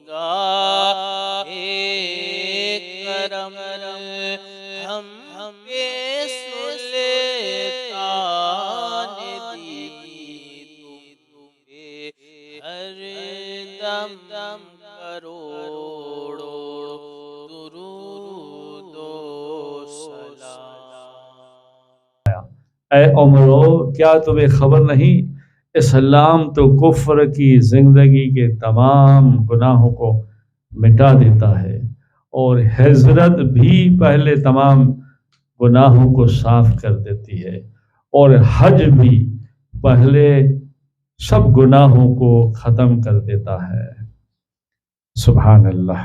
گاہے کرم ہم پہ سلطان دی تمہیں ہر دم کروڑو درود و سلام۔ اے عمرو، کیا تمہیں خبر نہیں، اسلام تو کفر کی زندگی کے تمام گناہوں کو مٹا دیتا ہے، اور ہجرت بھی پہلے تمام گناہوں کو صاف کر دیتی ہے، اور حج بھی پہلے سب گناہوں کو ختم کر دیتا ہے۔ سبحان اللہ۔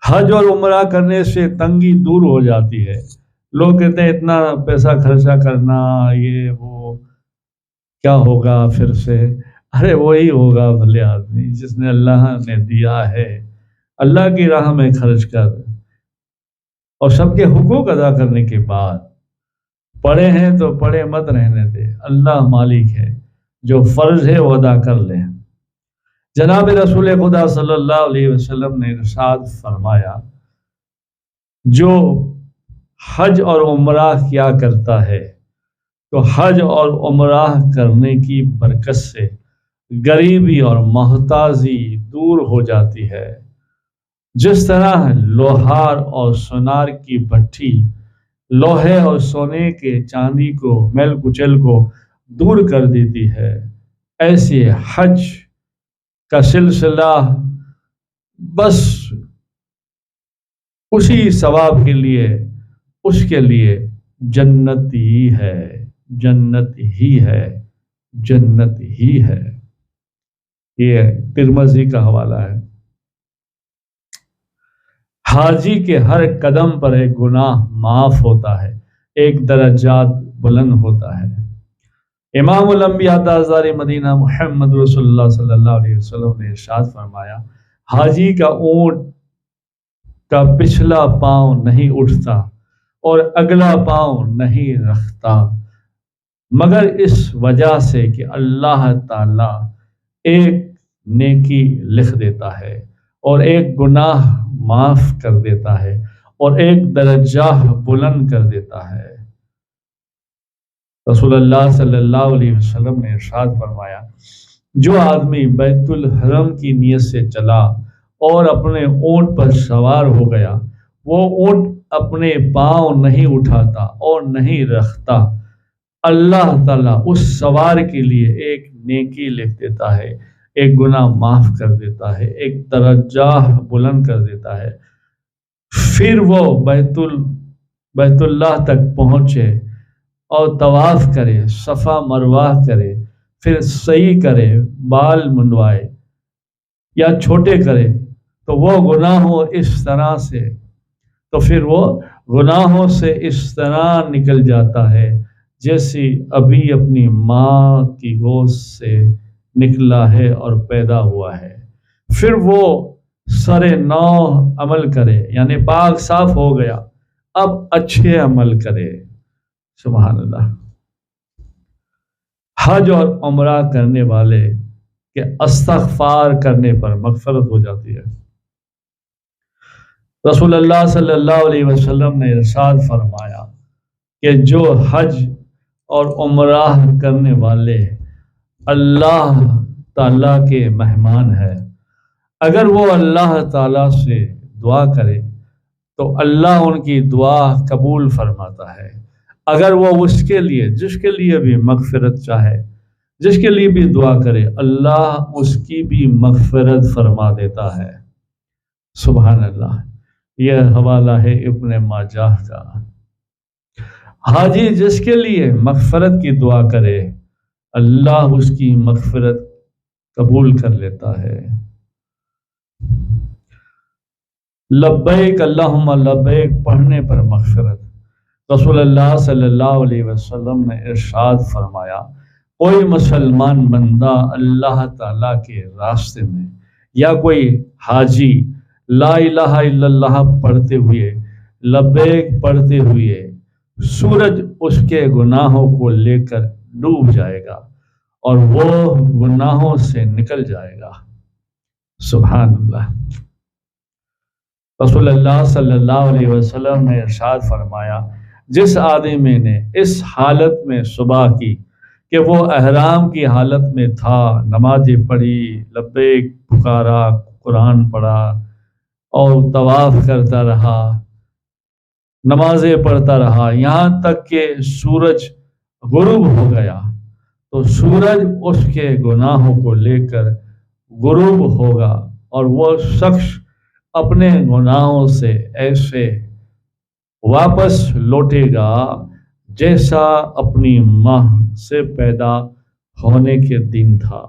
حج اور عمرہ کرنے سے تنگی دور ہو جاتی ہے۔ لوگ کہتے ہیں اتنا پیسہ خرچہ کرنا، یہ وہ کیا ہوگا پھر سے؟ ارے وہی ہوگا بھلے آدمی جس نے اللہ نے دیا ہے، اللہ کی راہ میں خرچ کر، اور سب کے حقوق ادا کرنے کے بعد پڑے ہیں تو پڑے مت رہنے دے، اللہ مالک ہے، جو فرض ہے وہ ادا کر لیں۔ جناب رسول خدا صلی اللہ علیہ وسلم نے ارشاد فرمایا، جو حج اور عمرہ کیا کرتا ہے تو حج اور عمرہ کرنے کی برکت سے غریبی اور محتاجی دور ہو جاتی ہے۔ جس طرح لوہار اور سونار کی بھٹی لوہے اور سونے کے چاندی کو میل کچل کو دور کر دیتی ہے، ایسے حج کا سلسلہ بس اسی ثواب کے لیے، اس کے لیے جنت ہی ہے، جنت ہی ہے، جنت ہی ہے۔ یہ ترمذی کا حوالہ ہے۔ حاجی کے ہر قدم پر ایک گناہ معاف ہوتا ہے، ایک درجات بلند ہوتا ہے۔ امام الانبیاء تاجدار مدینہ محمد رسول اللہ صلی اللہ علیہ وسلم نے ارشاد فرمایا، حاجی کا اونٹ کا پچھلا پاؤں نہیں اٹھتا اور اگلا پاؤں نہیں رکھتا، مگر اس وجہ سے کہ اللہ تعالی ایک نیکی لکھ دیتا ہے اور ایک گناہ معاف کر دیتا ہے اور ایک درجہ بلند کر دیتا ہے۔ رسول اللہ صلی اللہ علیہ وسلم نے ارشاد فرمایا، جو آدمی بیت الحرم کی نیت سے چلا اور اپنے اونٹ پر سوار ہو گیا، وہ اونٹ اپنے پاؤں نہیں اٹھاتا اور نہیں رکھتا، اللہ تعالیٰ اس سوار کے لیے ایک نیکی لکھ دیتا ہے، ایک گناہ معاف کر دیتا ہے، ایک درجہ بلند کر دیتا ہے۔ پھر وہ بیت اللہ تک پہنچے اور طواف کرے، صفا مروہ کرے، پھر سعی کرے، بال منڈوائے یا چھوٹے کرے، تو وہ گناہوں سے اس طرح نکل جاتا ہے جیسی ابھی اپنی ماں کی گود سے نکلا ہے اور پیدا ہوا ہے۔ پھر وہ سر نو عمل کرے، یعنی پاک صاف ہو گیا، اب اچھے عمل کرے۔ سبحان اللہ۔ حج اور عمرہ کرنے والے کے استغفار کرنے پر مغفرت ہو جاتی ہے۔ رسول اللہ صلی اللہ علیہ وسلم نے ارشاد فرمایا کہ جو حج اور عمرہ کرنے والے اللہ تعالیٰ کے مہمان ہیں، اگر وہ اللہ تعالیٰ سے دعا کرے تو اللہ ان کی دعا قبول فرماتا ہے۔ اگر وہ اس کے لیے، جس کے لیے بھی مغفرت چاہے، جس کے لیے بھی دعا کرے، اللہ اس کی بھی مغفرت فرما دیتا ہے۔ سبحان اللہ۔ یہ حوالہ ہے ابن ماجہ کا۔ حاجی جس کے لیے مغفرت کی دعا کرے، اللہ اس کی مغفرت قبول کر لیتا ہے۔ لبیک اللہم لبیک پڑھنے پر مغفرت۔ رسول اللہ صلی اللہ علیہ وسلم نے ارشاد فرمایا، کوئی مسلمان بندہ اللہ تعالیٰ کے راستے میں یا کوئی حاجی لا الہ الا اللہ پڑھتے ہوئے، لبیک پڑھتے ہوئے، سورج اس کے گناہوں کو لے کر ڈوب جائے گا اور وہ گناہوں سے نکل جائے گا۔ سبحان اللہ۔ رسول اللہ صلی اللہ علیہ وسلم نے ارشاد فرمایا، جس آدمی نے اس حالت میں صبح کی کہ وہ احرام کی حالت میں تھا، نمازیں پڑھی، لبیک پکارا، قرآن پڑھا اور طواف کرتا رہا، نمازیں پڑھتا رہا یہاں تک کہ سورج غروب ہو گیا، تو سورج اس کے گناہوں کو لے کر غروب ہوگا اور وہ شخص اپنے گناہوں سے ایسے واپس لوٹے گا جیسا اپنی ماں سے پیدا ہونے کے دن تھا۔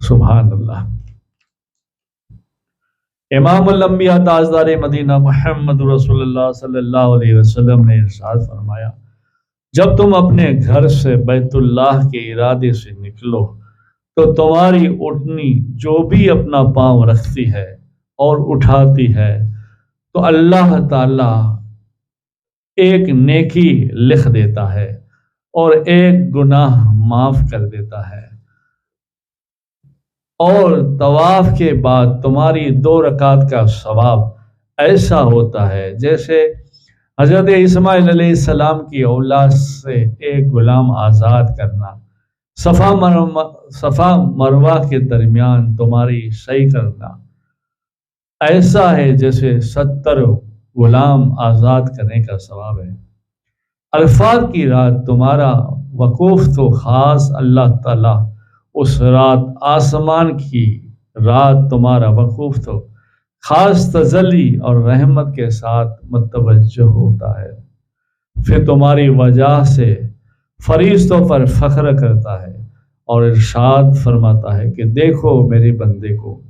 سبحان اللہ۔ امام الانبیاء تاجدار مدینہ محمد رسول اللہ صلی اللہ علیہ وسلم نے ارشاد فرمایا، جب تم اپنے گھر سے بیت اللہ کے ارادے سے نکلو تو تمہاری اٹھنی جو بھی اپنا پاؤں رکھتی ہے اور اٹھاتی ہے تو اللہ تعالی ایک نیکی لکھ دیتا ہے اور ایک گناہ معاف کر دیتا ہے، اور طواف کے بعد تمہاری 2 رکعت کا ثواب ایسا ہوتا ہے جیسے حضرت اسماعیل علیہ السلام کی اولاد سے ایک غلام آزاد کرنا، صفا مروہ کے درمیان تمہاری سعی کرنا ایسا ہے جیسے 70 غلام آزاد کرنے کا ثواب ہے۔ عرفات کی رات تمہارا وقوف تو خاص اللہ تعالیٰ اس رات، آسمان کی رات تمہارا وقوف تو خاص تجلی اور رحمت کے ساتھ متوجہ ہوتا ہے، پھر تمہاری وجہ سے فرشتوں پر فخر کرتا ہے اور ارشاد فرماتا ہے کہ دیکھو میرے بندے کو،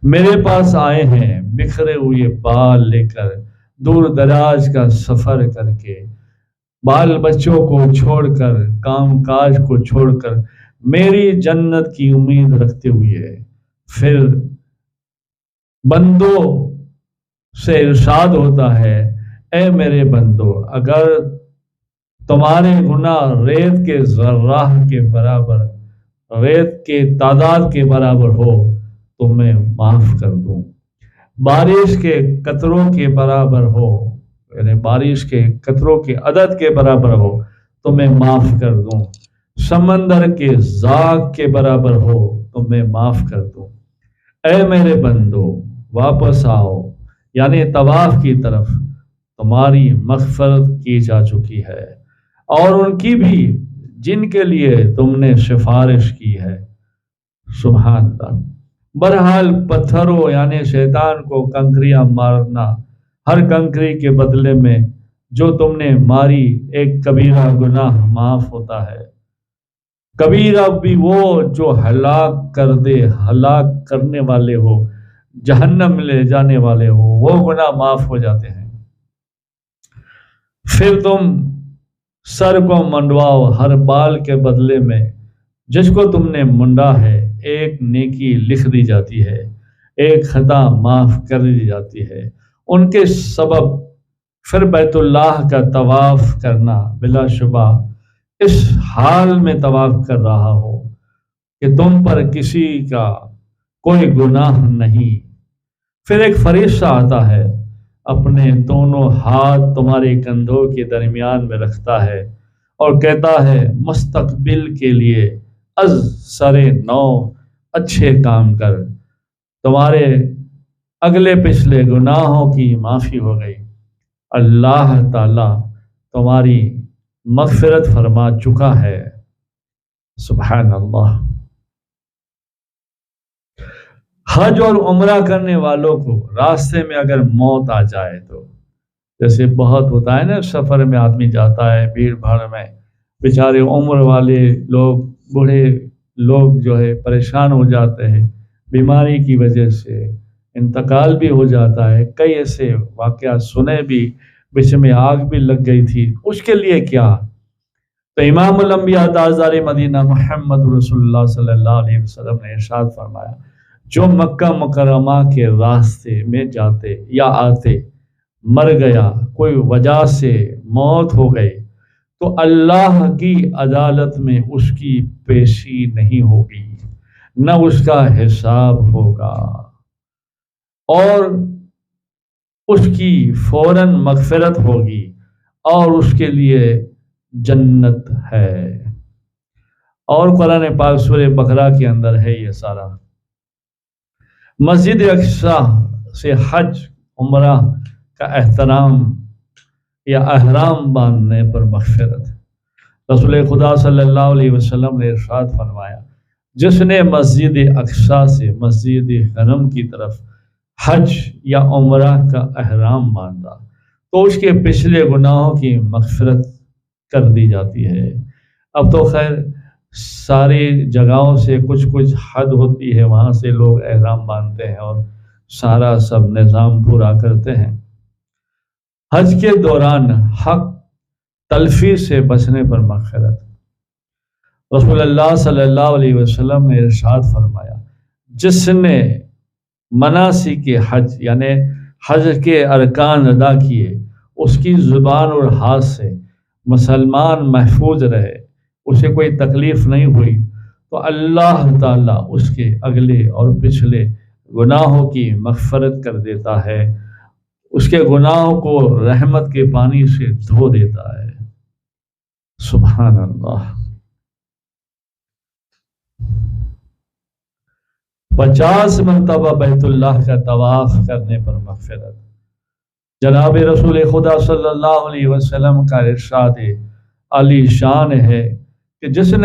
میرے پاس آئے ہیں بکھرے ہوئے بال لے کر، دور دراز کا سفر کر کے، بال بچوں کو چھوڑ کر، کام کاج کو چھوڑ کر میری جنت کی امید رکھتے ہوئے، پھر بندوں سے ارشاد ہوتا ہے، اے میرے بندو، اگر تمہارے گناہ ریت کے ذرہ کے برابر، ریت کے تعداد کے برابر ہو تو میں معاف کر دوں، بارش کے قطروں کے برابر ہو، یعنی بارش کے قطروں کے عدد کے برابر ہو تو میں معاف کر دوں، سمندر کے زاغ کے برابر ہو تو میں معاف کر دوں، اے میرے بندو واپس آؤ، یعنی طواف کی طرف، تمہاری مغفرت کی جا چکی ہے، اور ان کی بھی جن کے لیے تم نے سفارش کی ہے۔ سبحان اللہ۔ بہرحال پتھروں یعنی شیطان کو کنکریاں مارنا، ہر کنکری کے بدلے میں جو تم نے ماری ایک کبیرہ گناہ معاف ہوتا ہے، کبیرہ بھی وہ جو ہلاک کر دے، ہلاک کرنے والے ہو، جہنم لے جانے والے ہو، وہ گناہ معاف ہو جاتے ہیں۔ پھر تم سر کو منڈواؤ، ہر بال کے بدلے میں جس کو تم نے منڈا ہے ایک نیکی لکھ دی جاتی ہے، ایک خطا معاف کر دی جاتی ہے۔ ان کے سبب پھر بیت اللہ کا طواف کرنا، بلا شبہ اس حال میں طواف کر رہا ہو کہ تم پر کسی کا کوئی گناہ نہیں، پھر ایک فرشتہ آتا ہے، اپنے دونوں ہاتھ تمہارے کندھوں کے درمیان میں رکھتا ہے اور کہتا ہے مستقبل کے لیے از سر نو اچھے کام کر، تمہارے اگلے پچھلے گناہوں کی معافی ہو گئی، اللہ تعالی تمہاری مغفرت فرما چکا ہے۔ سبحان اللہ۔ حج اور عمرہ کرنے والوں کو راستے میں اگر موت آ جائے تو، جیسے بہت ہوتا ہے نا، سفر میں آدمی جاتا ہے بھیڑ بھاڑ میں، بیچارے عمر والے لوگ، بوڑھے لوگ جو ہے پریشان ہو جاتے ہیں، بیماری کی وجہ سے انتقال بھی ہو جاتا ہے، کئی ایسے واقعات سنے بھی، بیچ میں آگ بھی لگ گئی تھی، اس کے لیے کیا؟ تو امام الانبیاء تاجدار مدینہ محمد رسول اللہ صلی اللہ علیہ وسلم نے ارشاد فرمایا، جو مکہ مکرمہ کے راستے میں جاتے یا آتے مر گیا، کوئی وجہ سے موت ہو گئی، تو اللہ کی عدالت میں اس کی پیشی نہیں ہوگی، نہ اس کا حساب ہوگا، اور اس کی فوراً مغفرت ہوگی اور اس کے لیے جنت ہے۔ اور قرآن پاک سورہ بقرہ کے اندر ہے یہ سارا۔ مسجد اقصی سے حج عمرہ کا احترام یا احرام باندھنے پر مغفرت۔ رسول خدا صلی اللہ علیہ وسلم نے ارشاد فرمایا، جس نے مسجد اقصی سے مسجد حرم کی طرف حج یا عمرہ کا احرام باندھا تو اس کے پچھلے گناہوں کی مغفرت کر دی جاتی ہے۔ اب تو خیر ساری جگہوں سے کچھ حد ہوتی ہے، وہاں سے لوگ احرام باندھتے ہیں اور سارا سب نظام پورا کرتے ہیں۔ حج کے دوران حق تلفی سے بچنے پر مغفرت۔ رسول اللہ صلی اللہ علیہ وسلم نے ارشاد فرمایا، جس نے مناسک حج یعنی حج کے ارکان ادا کیے، اس کی زبان اور ہاتھ سے مسلمان محفوظ رہے، اسے کوئی تکلیف نہیں ہوئی، تو اللہ تعالیٰ اس کے اگلے اور پچھلے گناہوں کی مغفرت کر دیتا ہے، اس کے گناہوں کو رحمت کے پانی سے دھو دیتا ہے۔ سبحان اللہ۔ 50 مرتبہ بیت اللہ کا طواف کرنے پر مغفرت۔ جناب رسول خدا صلی اللہ علیہ وسلم کا ارشاد عالی شان ہے کہ جس نے